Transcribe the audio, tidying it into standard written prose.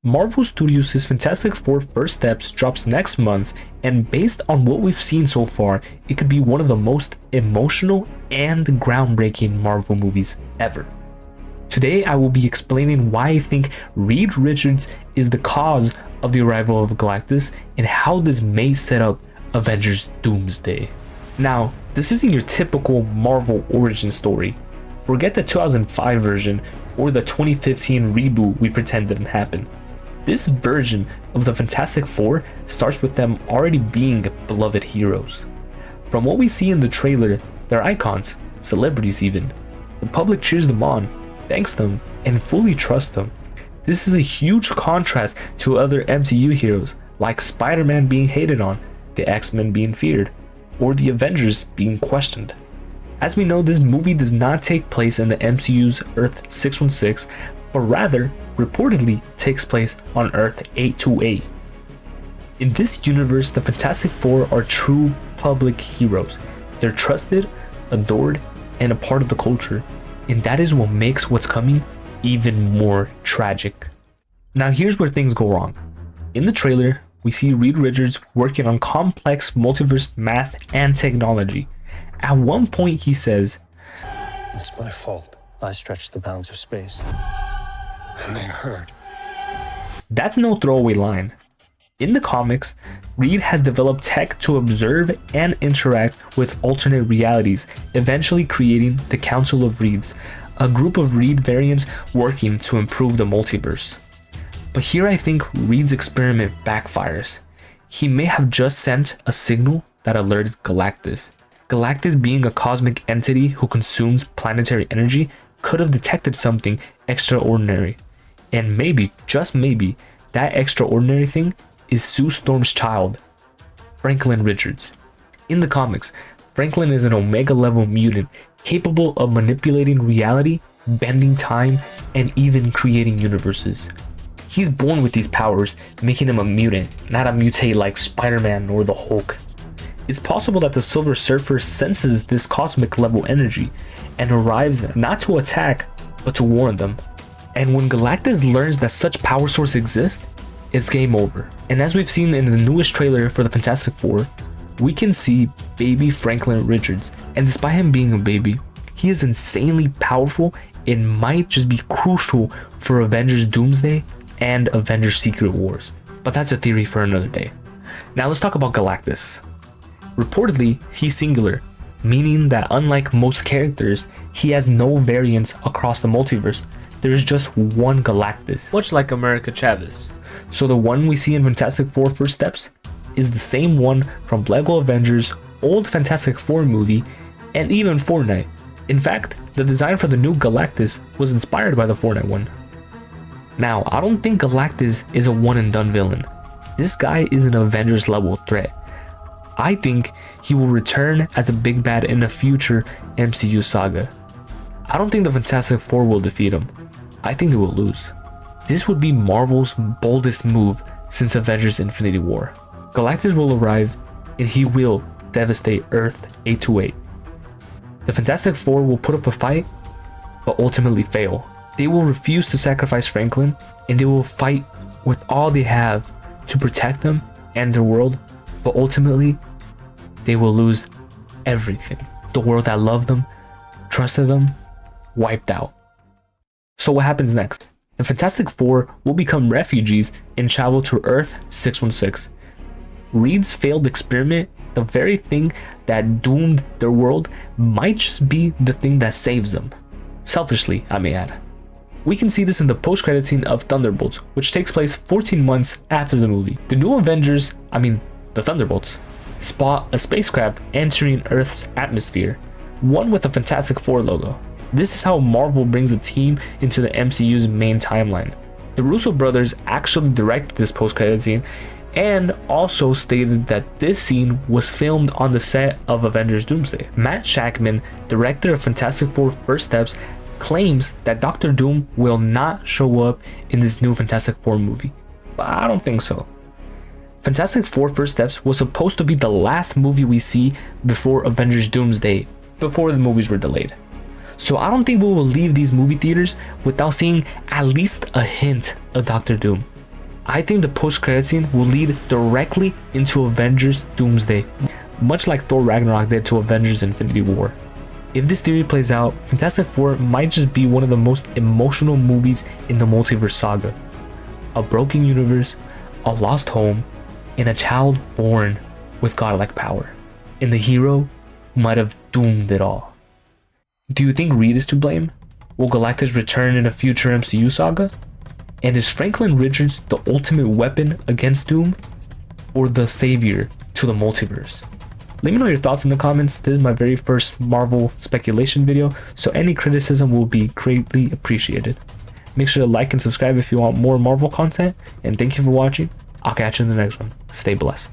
Marvel Studios' Fantastic Four First Steps drops next month, and based on what we've seen so far, it could be one of the most emotional and groundbreaking Marvel movies ever. Today I will be explaining why I think Reed Richards is the cause of the arrival of Galactus and how this may set up Avengers Doomsday. Now, this isn't your typical Marvel origin story. Forget the 2005 version or the 2015 reboot we pretend didn't happen. This version of the Fantastic Four starts with them already being beloved heroes. From what we see in the trailer, they're icons, celebrities even. The public cheers them on, thanks them, and fully trusts them. This is a huge contrast to other MCU heroes like Spider-Man being hated on, the X-Men being feared, or the Avengers being questioned. As we know, this movie does not take place in the MCU's Earth 616, but rather reportedly takes place on Earth 828. In this universe, the Fantastic Four are true public heroes. They're trusted, adored, and a part of the culture, and that is what makes what's coming even more tragic. Now here's where things go wrong. In the trailer, we see Reed Richards working on complex multiverse math and technology. At one point he says, "It's my fault. I stretched the bounds of space. And they hurt." That's no throwaway line. In the comics, Reed has developed tech to observe and interact with alternate realities, eventually creating the Council of Reeds, a group of Reed variants working to improve the multiverse. But here I think Reed's experiment backfires. He may have just sent a signal that alerted Galactus. Galactus, being a cosmic entity who consumes planetary energy, could have detected something extraordinary. And maybe, just maybe, that extraordinary thing is Sue Storm's child, Franklin Richards. In the comics, Franklin is an Omega level mutant capable of manipulating reality, bending time, and even creating universes. He's born with these powers, making him a mutant, not a mutate like Spider-Man or the Hulk. It's possible that the Silver Surfer senses this cosmic level energy and arrives not to attack, but to warn them. And when Galactus learns that such power source exists, it's game over. And as we've seen in the newest trailer for the Fantastic Four, we can see baby Franklin Richards, and despite him being a baby, he is insanely powerful and might just be crucial for Avengers Doomsday and Avengers Secret Wars. But that's a theory for another day. Now let's talk about Galactus. Reportedly, he's singular, meaning that unlike most characters, he has no variants across the multiverse. There is just one Galactus, much like America Chavez. So the one we see in Fantastic Four First Steps is the same one from Lego Avengers, old Fantastic Four movie, and even Fortnite. In fact, the design for the new Galactus was inspired by the Fortnite one. Now, I don't think Galactus is a one and done villain. This guy is an Avengers level threat. I think he will return as a big bad in a future MCU saga. I don't think the Fantastic Four will defeat him. I think they will lose. This would be Marvel's boldest move since Avengers Infinity War. Galactus will arrive and he will devastate Earth 828. The Fantastic Four will put up a fight, but ultimately fail. They will refuse to sacrifice Franklin, and they will fight with all they have to protect them and their world, but ultimately they will lose everything. The world that loved them, trusted them, wiped out. So what happens next? The Fantastic Four will become refugees and travel to Earth 616. Reed's failed experiment, the very thing that doomed their world, might just be the thing that saves them. Selfishly, I may add. We can see this in the post-credit scene of Thunderbolts, which takes place 14 months after the movie. The new Avengers, the Thunderbolts, spot a spacecraft entering Earth's atmosphere, one with a Fantastic Four logo. This is how Marvel brings the team into the MCU's main timeline. The Russo brothers actually directed this post-credit scene and also stated that this scene was filmed on the set of Avengers Doomsday. Matt Shakman, director of Fantastic Four First Steps, claims that Doctor Doom will not show up in this new Fantastic Four movie, but I don't think so. Fantastic Four First Steps was supposed to be the last movie we see before Avengers Doomsday, before the movies were delayed. So I don't think we will leave these movie theaters without seeing at least a hint of Doctor Doom. I think the post-credit scene will lead directly into Avengers Doomsday, much like Thor Ragnarok did to Avengers Infinity War. If this theory plays out, Fantastic Four might just be one of the most emotional movies in the multiverse saga. A broken universe, a lost home, and a child born with godlike power. And the hero might have doomed it all. Do you think Reed is to blame? Will Galactus return in a future MCU saga? And is Franklin Richards the ultimate weapon against Doom? Or the savior to the multiverse? Let me know your thoughts in the comments. This is my very first Marvel speculation video, so any criticism will be greatly appreciated. Make sure to like and subscribe if you want more Marvel content, and thank you for watching. I'll catch you in the next one. Stay blessed.